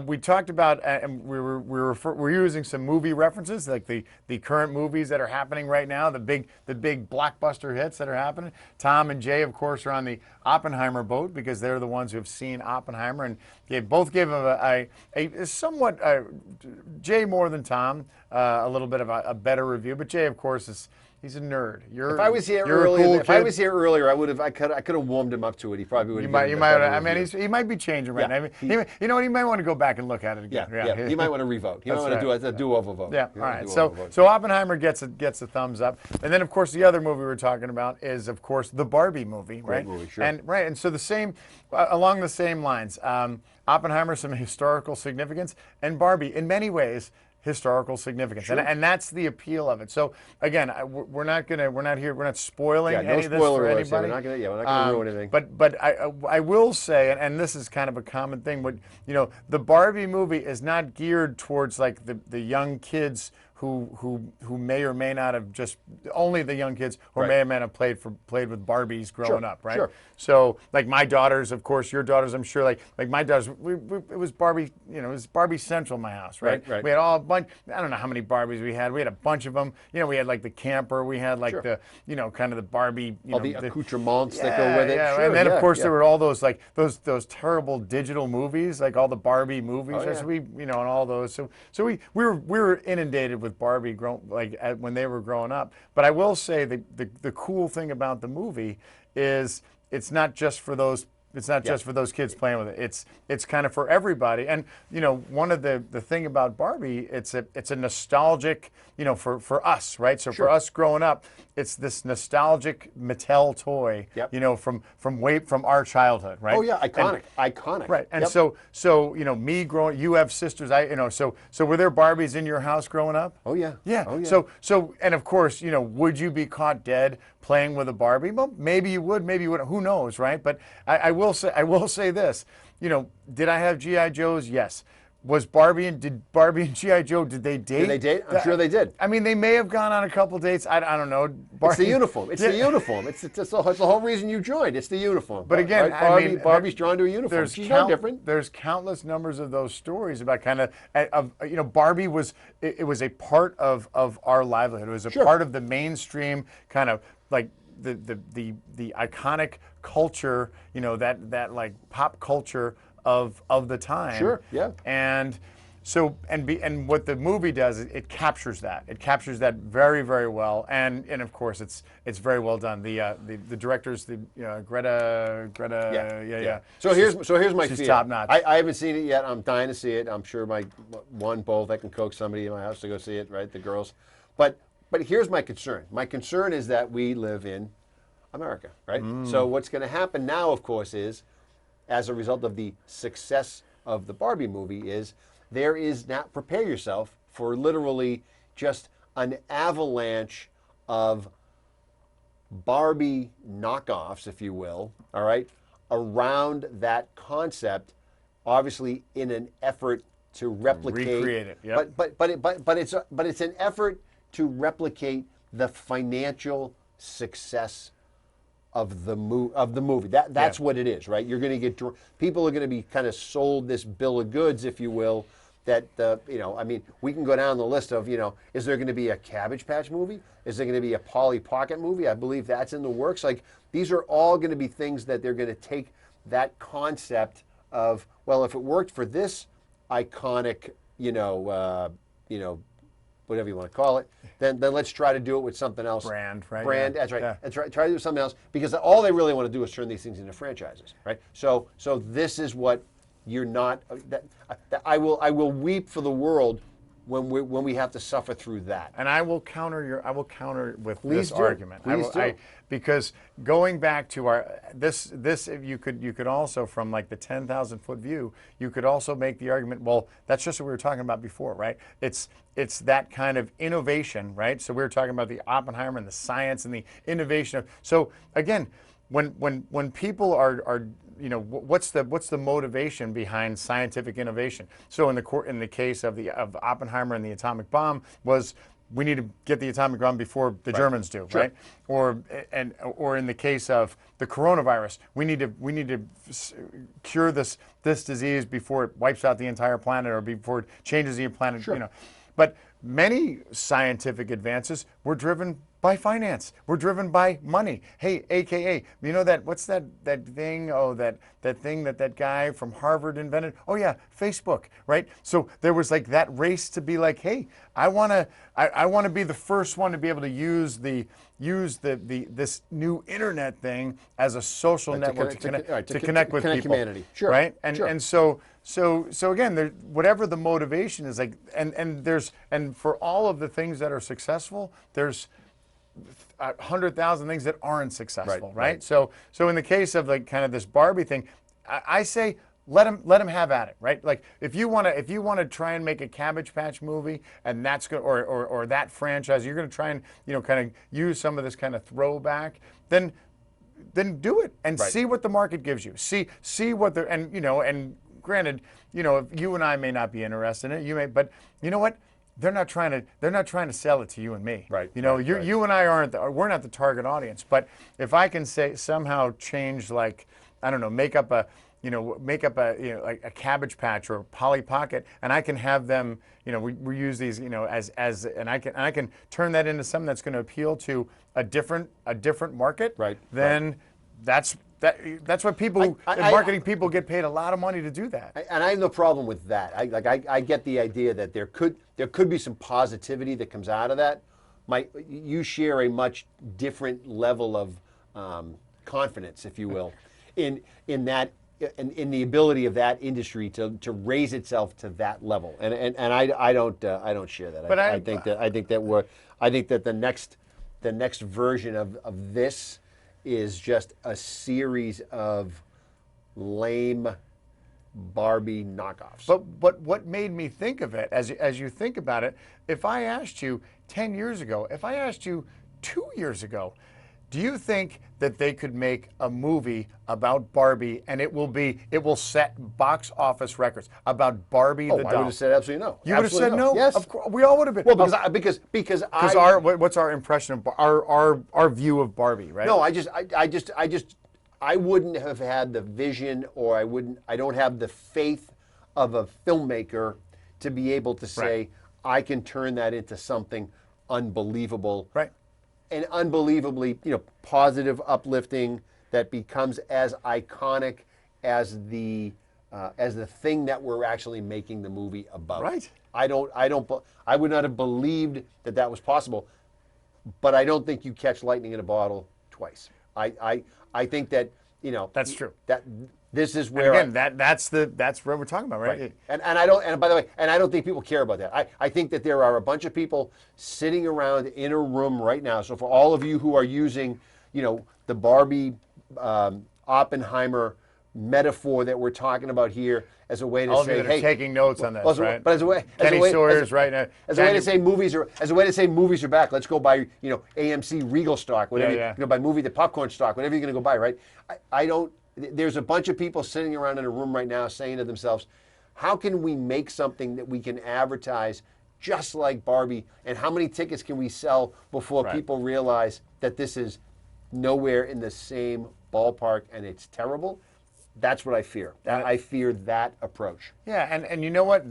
we talked about, and we're using some movie references, like the current movies that are happening right now, the big blockbuster hits that are happening. Tom and Jay, of course, are on the Oppenheimer boat because they're the ones who have seen Oppenheimer, and they both gave a somewhat Jay more than Tom, a little bit of a better review, but Jay, of course, he's a nerd. If I was here earlier, I could have warmed him up to it. He probably would. He might be changing right now. You know what? He might want to go back and look at it again. Yeah. He might want to revote. He might want to do a do-over vote. Yeah. All right. So Oppenheimer gets a thumbs up, and then of course the other movie we're talking about is of course the Barbie movie, right? Great movie, sure. And so along the same lines, Oppenheimer, some historical significance, and Barbie in many ways historical significance, sure. and that's the appeal of it. So again, we're not spoiling no any of this spoiler for alerts. anybody. We're not gonna ruin anything. But I will say, and this is kind of a common thing, but the Barbie movie is not geared towards like the young kids who may or may not have only the young kids who Right. may or may not have played with Barbies growing Sure, up, right? sure. So like my daughters, of course, your daughters, I'm sure, like my daughters, it was Barbie, it was Barbie Central in my house, right? Right. We had all a bunch. I don't know how many Barbies we had. We had a bunch of them. We had like the camper. We had like Sure. the kind of the Barbie, all the accoutrements that go with it. Yeah, Sure, and then of course there were all those like those terrible digital movies, like all the Barbie movies. Oh, yeah. So and all those. So we were inundated with Barbie when they were growing up. But I will say the cool thing about the movie is it's not just for those. It's not just for those kids playing with it. It's kind of for everybody. And one of the thing about Barbie, it's a nostalgic, for us, right? So Sure. for us growing up, it's this nostalgic Mattel toy, Yep. from our childhood, right? Oh yeah, iconic. Right, and Yep. so me growing, you have sisters, so were there Barbies in your house growing up? Oh yeah. Yeah. Oh, yeah. So and of course, would you be caught dead playing with a Barbie? Well, maybe you would, maybe you wouldn't. Who knows, right? But I will say this. Did I have GI Joes? Yes. Did Barbie and GI Joe, did they date? Did they date? I'm sure they did. I mean, they may have gone on a couple dates. I don't know. It's the uniform. It's the uniform. It's the whole reason you joined. It's the uniform. But again, right? Barbie's drawn to a uniform. She's no different. There's countless numbers of those stories about Barbie was a part of our livelihood. It was a part of the mainstream kind of like the iconic culture, that like pop culture of the time. Sure, yeah. And so and what the movie does is it captures that. It captures that very, very well. And of course it's very well done. The directors, Greta. Yeah. So here's my she's fear. top notch. I haven't seen it yet. I'm dying to see it. I'm sure both I can coax somebody in my house to go see it, right? The girls. But here's my concern. My concern is that we live in America, right? So what's going to happen now, of course, is as a result of the success of the Barbie movie is there is now, prepare yourself for literally just an avalanche of Barbie knockoffs, if you will, all right, around that concept, obviously in an effort to replicate. Recreate it, yep. But it's an effort to replicate the financial success of the movie. That's what it is, right? You're going to get people are going to be kind of sold this bill of goods, if you will. That we can go down the list of is there going to be a Cabbage Patch movie? Is there going to be a Polly Pocket movie? I believe that's in the works. Like these are all going to be things that they're going to take that concept of if it worked for this iconic whatever you want to call it, then let's try to do it with something else. Brand, right? Brand, Yeah. that's right. Yeah. That's right. Try to do something else because all they really want to do is turn these things into franchises, right? So this is what you're not. I will weep for the world when we have to suffer through that. And I will counter with Please this do. argument. Please do. Because going back to our this you could also, from like the 10,000-foot view, you could also make the argument, well, that's just what we were talking about before, right? It's that kind of innovation, right? So we were talking about the Oppenheimer and the science and the innovation of, so again, when people are what's the motivation behind scientific innovation? So in the case of Oppenheimer and the atomic bomb was, we need to get the atomic bomb before the Germans do, Sure. right? Or in the case of the coronavirus, we need to cure this disease before it wipes out the entire planet or before it changes the planet. Sure. But many scientific advances were driven by finance. We're driven by money. Hey, AKA, what's that thing? Oh, that thing that guy from Harvard invented. Oh yeah, Facebook, right? So there was like that race to be like, hey, I wanna be the first one to be able to use this new internet thing as a social network to connect with people, humanity. Sure. Right? Sure. And so again, whatever the motivation is, like, and for all of the things that are successful, there's 100,000 things that aren't successful, right? So in the case of like kind of this Barbie thing, I say let them have at it, right? Like if you want to try and make a Cabbage Patch movie, and that's good, or that franchise, you're going to try and kind of use some of this kind of throwback, then do it and see what the market gives you. See what the and granted, if you and I may not be interested in it, you may, but you know what? They're not trying to sell it to you and me. Right. You and I we're not the target audience. But if I can somehow change, like, I don't know, make up a like a Cabbage Patch or a Polly Pocket, and I can have them, we use these, as and I can turn that into something that's going to appeal to a different market. Right. Then that's what people, marketing people get paid a lot of money to do that. And I have no problem with that. I get the idea that there could be some positivity that comes out of that. You share a much different level of confidence, if you will, in the ability of that industry to raise itself to that level. And I don't share that. But I think that the next version of this is just a series of lame Barbie knockoffs. But what made me think of it, as you think about it, if I asked you 10 years ago, if I asked you 2 years ago, do you think that they could make a movie about Barbie and it will set box office records about Barbie the doll? I would have said absolutely no. You would have said no? Yes. Of course, we all would have been. Well, because what's our impression of our view of Barbie, right? No, I wouldn't have had the vision, or I don't have the faith of a filmmaker to be able to say, I can turn that into something unbelievable. Right. And unbelievably, positive, uplifting, that becomes as iconic as the thing that we're actually making the movie about. Right. I would not have believed that was possible, but I don't think you catch lightning in a bottle twice. I think that that's true. That this is where that's what we're talking about, right? And I don't. And by the way, I don't think people care about that. I think that there are a bunch of people sitting around in a room right now. So for all of you who are using, the Barbie Oppenheimer metaphor that we're talking about here as a way to say, hey, taking notes on this, right? But as a way, Kenny Sawyer's right now. As a way to say movies are back. Let's go buy AMC Regal stock, whatever. Buy movie the popcorn stock, whatever you're going to go buy, right? I don't. There's a bunch of people sitting around in a room right now saying to themselves, how can we make something that we can advertise just like Barbie, and how many tickets can we sell before people realize that this is nowhere in the same ballpark and it's terrible? That's what I fear. I fear that approach. Yeah, and you know what?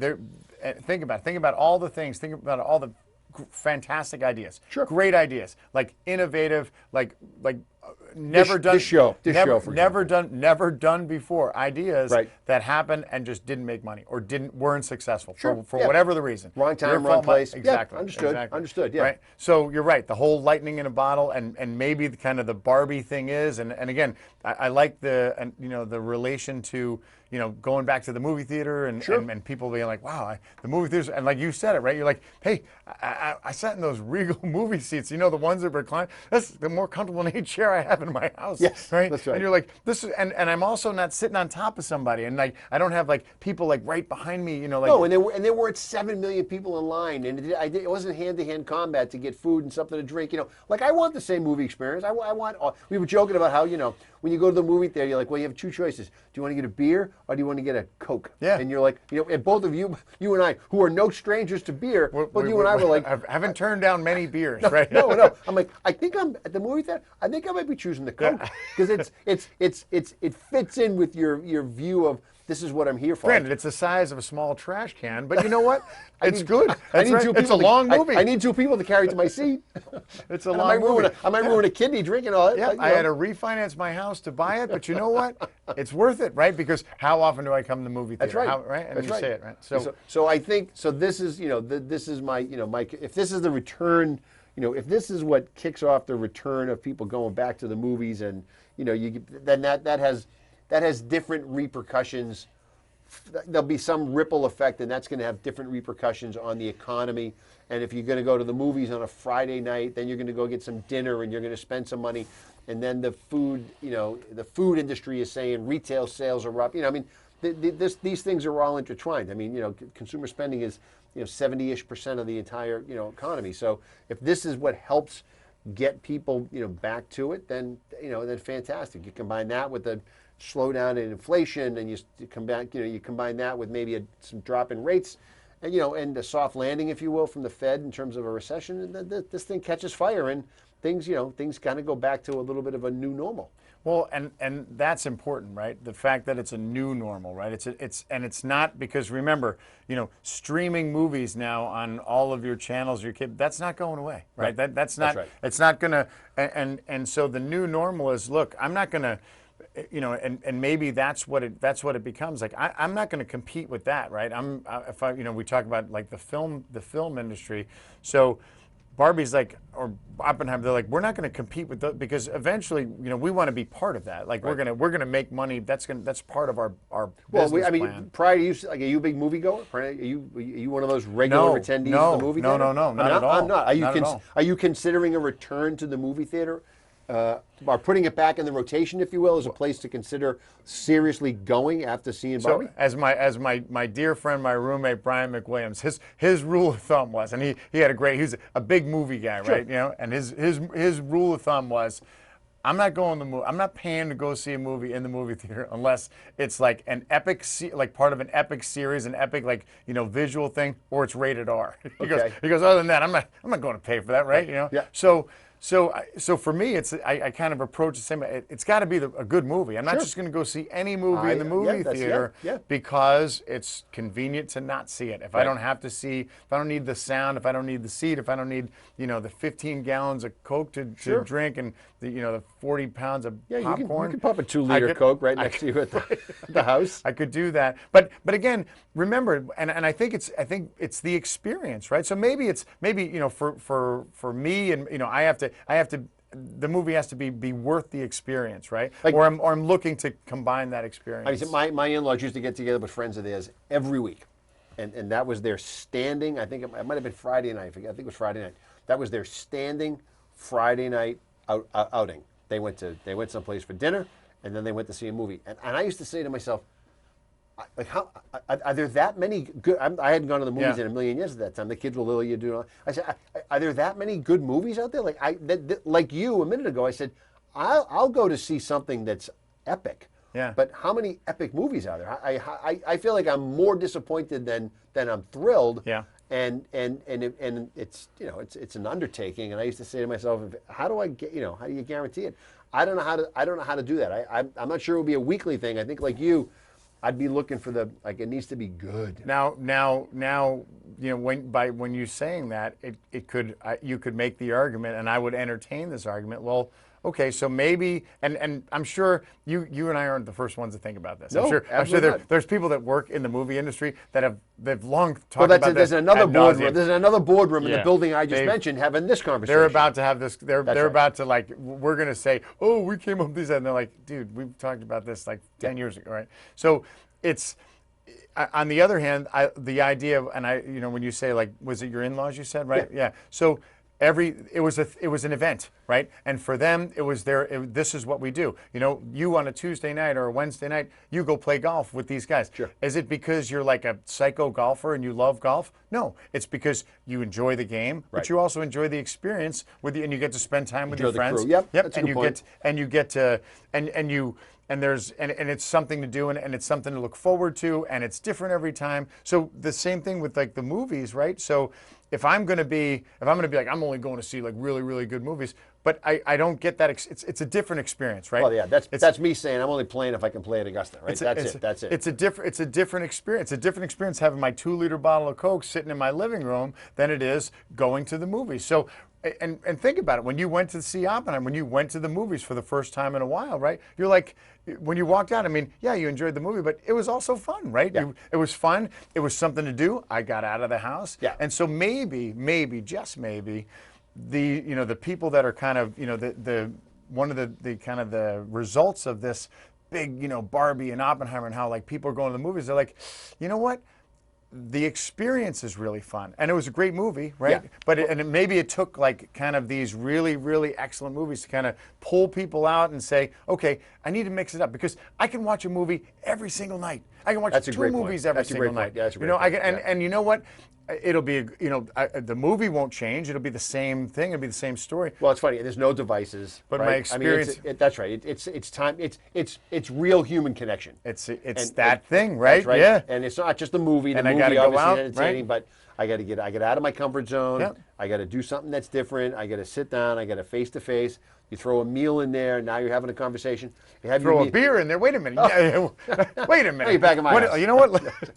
Think about all the things. Think about all the fantastic ideas. Sure. Great ideas, like innovative, like never done before ideas that happened and just didn't make money or weren't successful for whatever the reason. Wrong time, wrong place. Exactly. Yeah, understood. Yeah. Right. So you're right. The whole lightning in a bottle, and maybe the kind of the Barbie thing is, and again, I like the relation to going back to the movie theater and Sure. and people being like, wow, the movie theaters, and like you said it, right? You're like, hey, I sat in those Regal movie seats, the ones that recline. That's the more comfortable than any chair I have in my house. Yes, right. that's right. And you're like, this is, and I'm also not sitting on top of somebody, and like I don't have like people like right behind me, like. No, and there weren't 7 million people in line, and it wasn't hand-to-hand combat to get food and something to drink. Like I want the same movie experience. I want. We were joking about how when you go to the movie theater, you're like, well, you have two choices. Do you want to get a beer or do you want to get a Coke? Yeah. And you're like, and both of you and I, who are no strangers to beer, but you and I were like, I haven't turned down many beers, right? No. I'm like, I think I'm at the movie theater. I think I might be choosing the Coke because it fits in with your view of this is what I'm here for. Granted, it's the size of a small trash can, but you know what? It's good. I That's need right. two It's a people long movie. I need two people to carry to my seat. It's a And long movie. I might ruin a kidney drinking all that. Yeah, I had to refinance my house to buy it, but you know what? It's worth it, right? Because how often do I come to the movie theater? That's right. Right? And That's you right. say it, right? So I think this is this is my if this is the return, if this is what kicks off the return of people going back to the movies, and then that has different repercussions. There'll be some ripple effect, and that's going to have different repercussions on the economy. And if you're going to go to the movies on a Friday night, then you're going to go get some dinner, and you're going to spend some money. And then the food, the food industry is saying retail sales are up. These things are all intertwined. Consumer spending is 70-ish% of the entire economy. So if this is what helps get people back to it, then then fantastic. You combine that with the slowdown in inflation, and you combine that with maybe some drop in rates, and and a soft landing, if you will, from the Fed in terms of a recession, and then this thing catches fire, and things kind of go back to a little bit of a new normal. Well, and that's important, right? The fact that it's a new normal, right? It's not because remember, streaming movies now on all of your channels, that's not going away, right? That's not. right. It's not gonna. And so the new normal is, look, I'm not gonna. And maybe that's what it becomes. Like I'm not going to compete with that, right? We talk about like the film industry. So Barbie's like, or Oppenheimer, they're like, we're not going to compete with those because eventually, we want to be part of that. Like Right. we're gonna make money. That's part of our business plan. Prior to you, like, are you a big moviegoer? Are you one of those regular attendees of the movie theater? No, not at all. I'm not. Not Are you considering a return to the movie theater? Or putting it back in the rotation, if you will, as a place to consider seriously going after seeing Barbie? So as my dear friend, my roommate Brian McWilliams, his rule of thumb was, and he had he's a big movie guy, right? And his rule of thumb was, I'm not going to the movie. I'm not paying to go see a movie in the movie theater unless it's like an epic, like part of an epic series, an epic visual thing, or it's rated R. He goes. Other than that, I'm not going to pay for that, right? Yeah. So for me, I kind of approach the same. It's got to be a good movie. I'm not just going to go see any movie in the movie theater because it's convenient to not see it. If I don't have to see, if I don't need the sound, if I don't need the seat, if I don't need the 15 gallons of Coke to drink and the 40 pounds of popcorn. You can pop a 2-liter Coke right next to you at the house. I could do that, but again, remember, and I think it's the experience, right? So maybe for me, and I have to. The movie has to be worth the experience, right? Or I'm looking to combine that experience. My in-laws used to get together with friends of theirs every week, and that was their standing. I think it might have been Friday night. I think it was Friday night. That was their standing Friday night outing. They went someplace for dinner, and then they went to see a movie. And I used to say to myself, like, how are there that many good? I hadn't gone to the movies in a million years at that time. The kids were little. You do. I said, are there that many good movies out there? Like like you a minute ago, I said, I'll go to see something that's epic. Yeah. But how many epic movies are there? I feel like I'm more disappointed than I'm thrilled. Yeah. And it's it's an undertaking. And I used to say to myself, how do you guarantee it? I don't know how to do that. I'm not sure it would be a weekly thing. I think like you, I'd be looking for it needs to be good. Now, when you're saying that, you could make the argument, and I would entertain this argument. Well, okay, so maybe, and I'm sure you and I aren't the first ones to think about this. No, I'm sure not. there's people that work in the movie industry they've long talked about this. There's another boardroom. There's another boardroom in the Yeah. building I just mentioned having this conversation. They're about to have this. They're right. about to we're going to say, oh, we came up with this, and they're like, dude, we've talked about this like 10 years ago, right? So it's on the other hand, the idea of, and when you say like, was it your in-laws you said, right? Yeah. So it was an event, right? And for them, it was this is what we do. You on a Tuesday night or a Wednesday night, you go play golf with these guys. Sure. Is it because you're like a psycho golfer and you love golf? No, it's because you enjoy the game, but you also enjoy the experience and you get to spend time with your friends. Crew. Yep. Yep. That's a And good you point. get to and it's something to do and it's something to look forward to and it's different every time. So the same thing with like the movies, right? So if I'm going to be like, I'm only going to see like really, really good movies, but I don't get that. It's a different experience, right? Well, yeah, that's me saying I'm only playing if I can play at Augusta, right? That's it. It's a different experience. It's a different experience having my 2-liter bottle of Coke sitting in my living room than it is going to the movies. So, and think about it. When you went to see Oppenheimer, when you went to the movies for the first time in a while, right? You're like, when you walked out, I mean, yeah, you enjoyed the movie, but it was also fun, right? Yeah. It was fun. It was something to do. I got out of the house. Yeah. And so maybe, just maybe, the people that are kind of, one of the kind of the results of this big, Barbie and Oppenheimer and how like people are going to the movies, they're like, you know what? The experience is really fun, and it was a great movie, right? Yeah. But maybe it took like kind of these really, really excellent movies to kind of pull people out and say, okay, I need to mix it up because I can watch a movie every single night. I can watch That's a two great point. movies every That's a great single night. point. Yeah, that's a great I point. can, Yeah. and you know what? It'll be, the movie won't change. It'll be the same thing. It'll be the same story. Well, it's funny. There's no devices. But right? my experience- I mean, that's right. It's time. It's real human connection. It's And- that thing, right? That's right. Yeah. And it's not just the movie. The And I movie gotta go obviously out, is entertaining, right? but I got to get out of my comfort zone. Yep. I got to do something that's different. I got to sit down. I got to face to face. You throw a meal in there. Now you're having a conversation. You have Throw your a beer in there. Wait a minute. Wait a minute. you're back in my house. You know what?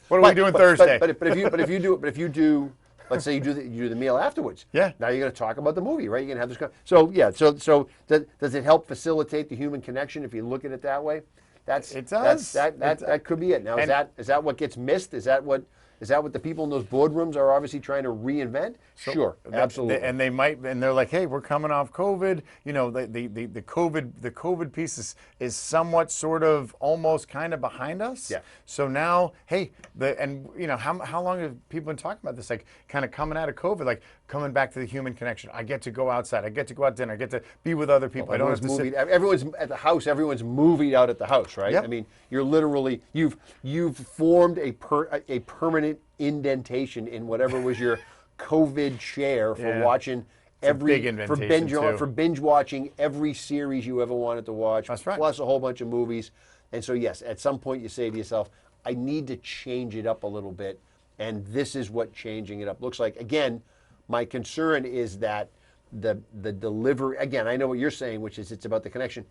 What are we doing Thursday? But if you do, let's say you do the meal afterwards. Yeah. Now you're going to talk about the movie, right? You're going to have this. So yeah. So does it help facilitate the human connection if you look at it that way? It does. That could be it. Now is that what gets missed? Is that what the people in those boardrooms are obviously trying to reinvent? Sure, absolutely. And they're like, hey, we're coming off COVID. The COVID piece is somewhat sort of almost kind of behind us. Yeah. So now, hey, how long have people been talking about this? Like kind of coming out of COVID, like coming back to the human connection. I get to go outside. I get to go out to dinner. I get to be with other people. I don't have to sit. Everyone's at the house. Everyone's moving out at the house, right? Yep. I mean, you're literally you've formed a permanent indentation in whatever was your COVID share for Yeah. watching a big indentation, too. for binge watching every series you ever wanted to watch. That's right. Plus a whole bunch of movies. And so yes, at some point you say to yourself, I need to change it up a little bit, and this is what changing it up looks like. Again, my concern is that the delivery. Again, I know what you're saying, which is it's about the connection.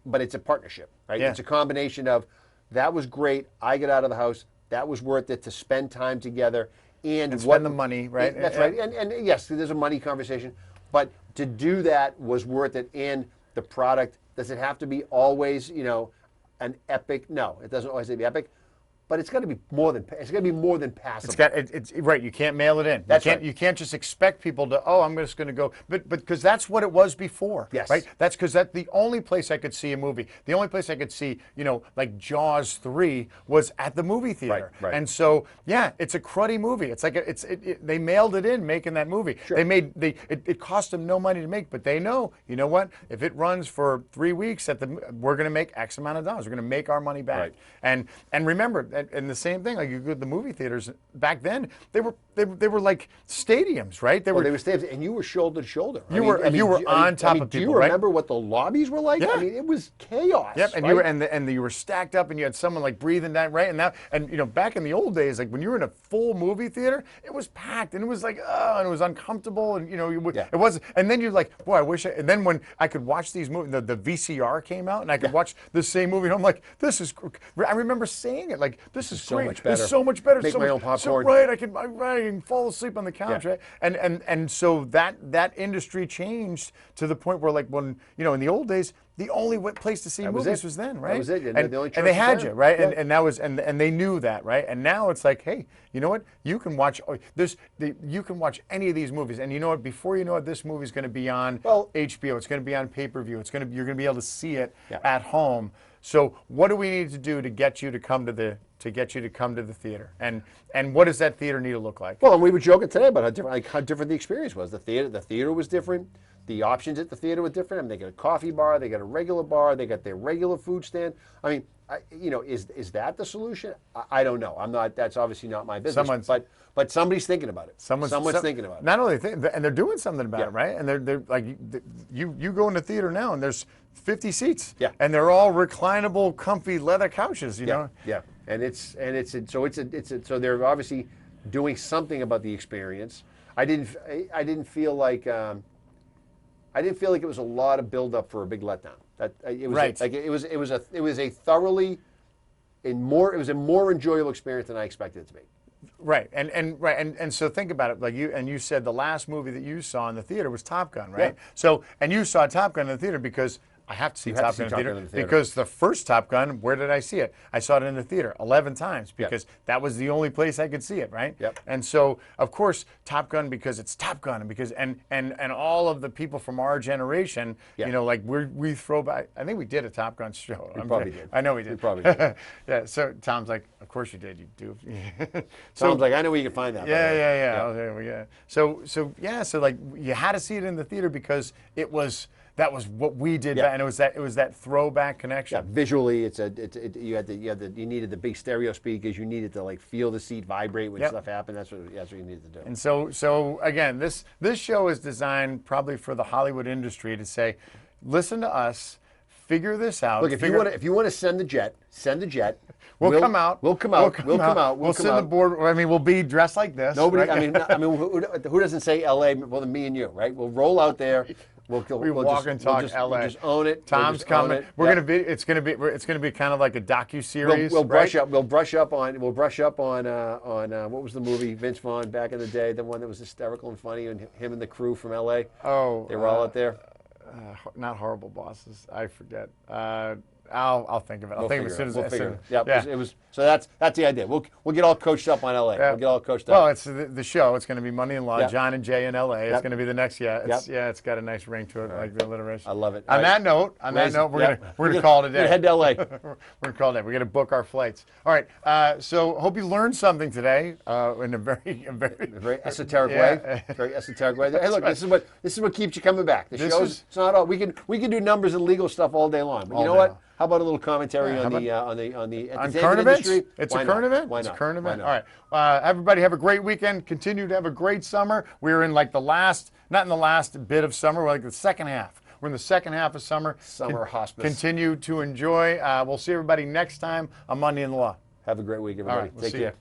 But it's a partnership, right? Yeah. It's a combination of that was great. I get out of the house. That was worth it to spend time together and spend the money, right? That's right. And yes, there's a money conversation, but to do that was worth it. And the product, does it have to be always, an epic? No, it doesn't always have to be epic. But it's got to be more than passable. It's right. You can't mail it in. That's you can't, right. You can't just expect people to. Oh, I'm just going to go. But because that's what it was before. Yes. Right. That's because that's the only place I could see a movie. The only place I could see, like Jaws 3 was at the movie theater. Right. And so yeah, it's a cruddy movie. It's like they mailed it in making that movie. Sure. It cost them no money to make, but they know. You know what? If it runs for 3 weeks we're going to make X amount of dollars. We're going to make our money back. Right. And remember. And the same thing, like you go to the movie theaters back then, they were like stadiums, right? They were stadiums, and you were shoulder to shoulder. You were on top of people. Do you right? remember what the lobbies were like? Yeah. I mean, it was chaos. Yep, and right? you were stacked up, and you had someone like breathing down, right? And back in the old days, like when you were in a full movie theater, it was packed, and it was like and it was uncomfortable, and it wasn't. And then you're like, boy, I wish. And then when I could watch these movies, the VCR came out, and I could watch the same movie, and I'm like, this is. I remember saying it like, this is so great. much better. It's so much better. Make so my much, own popcorn. So, right, I can fall asleep on the couch, Yeah. right? And so that industry changed to the point where, like, when in the old days, the only place to see movies was then, right? That was it. And, the only and they choice was had then. you, right? Yeah. And that was and they knew that, right? And now it's like, hey, you know what? You can watch you can watch any of these movies, and you know what? Before you know it, this movie's going to be on HBO. It's going to be on pay-per-view. You're going to be able to see it at home. So what do we need to do to get you to come to the to get you to come to the theater? And what does that theater need to look like? Well, and we were joking today about how different the experience was. The theater was different. The options at the theater were different. I mean, they got a coffee bar, they got a regular bar, they got their regular food stand. I mean, is that the solution? I don't know. I'm not. That's obviously not my business. But somebody's thinking about it. Someone's thinking about it. Not only and they're doing something about it, right? And they're like, you go in the theater now, and there's 50 seats. Yeah. And they're all reclinable, comfy leather couches. You know. Yeah. So they're obviously doing something about the experience. I didn't feel like it was a lot of build up for a big letdown. It was a more enjoyable experience than I expected it to be. Right, and so think about it. Like you said, the last movie that you saw in the theater was Top Gun, right? Yeah. So, and you saw Top Gun in the theater because I have to see Top Gun in the theater because the first Top Gun, where did I see it? I saw it in the theater 11 times because that was the only place I could see it, right? Yep. And so, of course, Top Gun, because it's Top Gun, and because and all of the people from our generation, you know, like we throw back. I think we did a Top Gun show. We probably did. I know we did. We probably did. Yeah. So Tom's like, of course you did. You do. Tom's like, I know where you can find that. Yeah. Okay, So like you had to see it in the theater because that was what we did, and it was that throwback connection. Yeah, visually, you needed the big stereo speakers. You needed to like feel the seat vibrate when stuff happened. That's what you needed to do. And so again, this show is designed probably for the Hollywood industry to say, listen to us, figure this out. Look, if you want to send the jet, send the jet. We'll come out. We'll come out. We'll sit on the board. I mean, we'll be dressed like this. Nobody. Right? I mean, who doesn't say L.A. more than me and you, right? We'll roll out there. We'll walk and talk LA. We'll just own it. Tom's coming. It's gonna be kind of like a docu-series. We'll brush up. We'll brush up on what was the movie Vince Vaughn back in the day? The one that was hysterical and funny, and him and the crew from L.A. Oh, they were all out there. Not Horrible Bosses. I forget. I'll think of it. I'll think of it as soon as we'll figure it. Yeah. It was. So that's the idea. We'll get all coached up on LA. Yeah. We'll get all coached up. Well, it's the show. It's going to be Money in Law. Yep. John and Jay in LA. It's Yep. going to be the next. It's Yep. got a nice ring to it, like the alliteration. I love it. On that note, we're gonna call it a day. Head to LA. We're gonna call it a day. We're gonna book our flights. All right. So hope you learned something today in a very esoteric way. Very esoteric way. Hey, look, this is what keeps you coming back. The show's it's not all. We can do numbers and legal stuff all day long. But you know what? How about a little commentary on current events? It's a current event. Why not? It's a current event. All right. Everybody have a great weekend. Continue to have a great summer. We're in like not in the last bit of summer, we're like the second half. We're in the second half of summer. Summer hospice. Continue to enjoy. We'll see everybody next time on Monday in the Law. Have a great week, everybody. All right, Take care.